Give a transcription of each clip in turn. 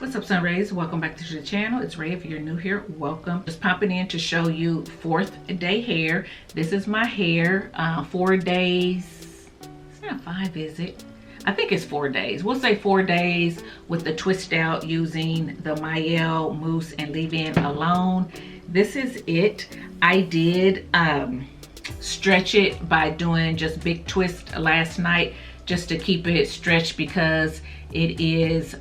What's up, Sun Rays? Welcome back to the channel. It's Ray. If you're new here, welcome. Just popping in to show you 4th day hair. This is my hair, 4 days. It's not 5, is it? I think it's 4 days. We'll say 4 days with the twist out using the Mielle Mousse and Leave-in alone. This is it. I did stretch it by doing just big twist last night just to keep it stretched because it is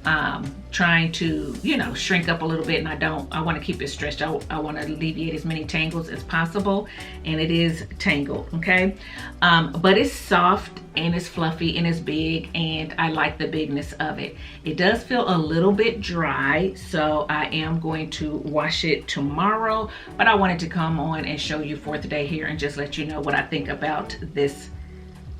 trying to, you know, shrink up a little bit, and I want to keep it stretched. I want to alleviate as many tangles as possible, and it is tangled, okay? But it's soft and it's fluffy and it's big, and I like the bigness of it. It does feel a little bit dry, so I am going to wash it tomorrow, but I wanted to come on and show you 4th day hair and just let you know what I think about this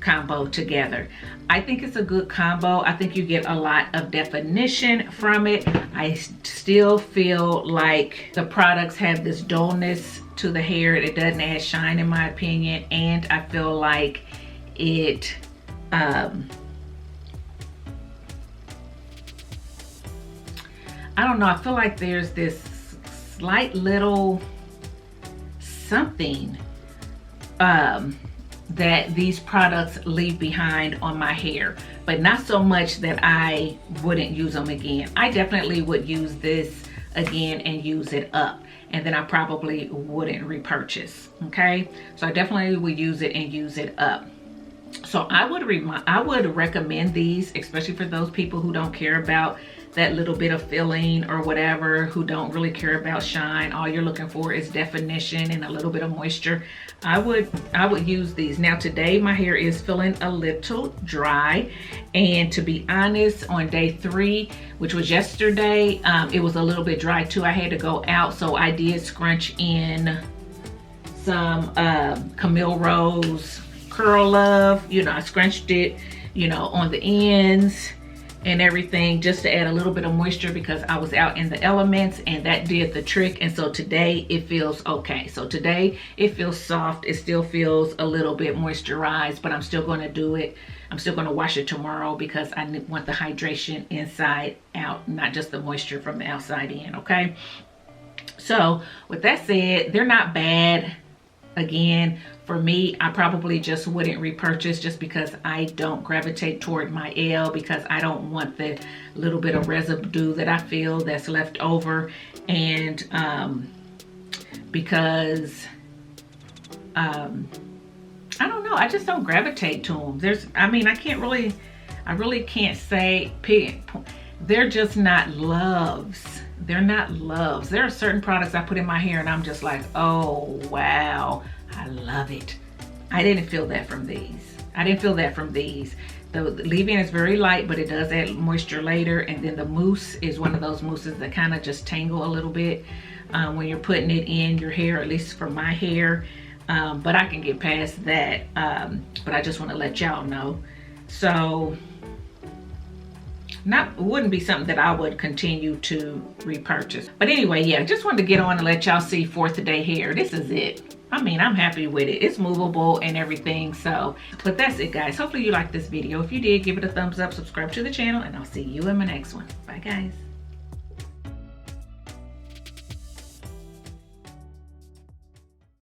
combo together. I think it's a good combo. I think you get a lot of definition from it. I still feel like the products have this dullness to the hair. It doesn't add shine in my opinion, and I feel like it I don't know, I feel like there's this slight little something that these products leave behind on my hair, but not so much that I wouldn't use them again. I definitely would use this again and use it up, and then I probably wouldn't repurchase, okay? So I definitely would use it and use it up. So I would recommend these, especially for those people who don't care about that little bit of filling or whatever, who don't really care about shine. All you're looking for is definition and a little bit of moisture. I would use these. Now today my hair is feeling a little dry, and to be honest, on day 3, which was yesterday, it was a little bit dry too. I had to go out, so I did scrunch in some Camille Rose Curl Love. You know, I scrunched it, you know, on the ends and everything, just to add a little bit of moisture because I was out in the elements, and that did the trick. And so today it feels okay. So today it feels soft. It still feels a little bit moisturized, but I'm still going to do it. I'm still going to wash it tomorrow because I want the hydration inside out, not just the moisture from the outside in, okay? So with that said, they're not bad. Again, for me, I probably just wouldn't repurchase just because I don't gravitate toward Mielle, because I don't want the little bit of residue that I feel that's left over, and because I don't know, I just don't gravitate to them. I really can't say they're just not loves. They're not loves. There are certain products I put in my hair and I'm just like, oh wow, I love it. I didn't feel that from these. I didn't feel that from these. The leave-in is very light, but it does add moisture later. And then the mousse is one of those mousses that kind of just tangle a little bit when you're putting it in your hair, at least for my hair. But I can get past that. But I just want to let y'all know. So wouldn't be something that I would continue to repurchase. But anyway, yeah, just wanted to get on and let y'all see 4th day hair. This is it. I mean, I'm happy with it. It's movable and everything. So, but that's it, guys. Hopefully you liked this video. If you did, give it a thumbs up, subscribe to the channel, and I'll see you in my next one. Bye, guys.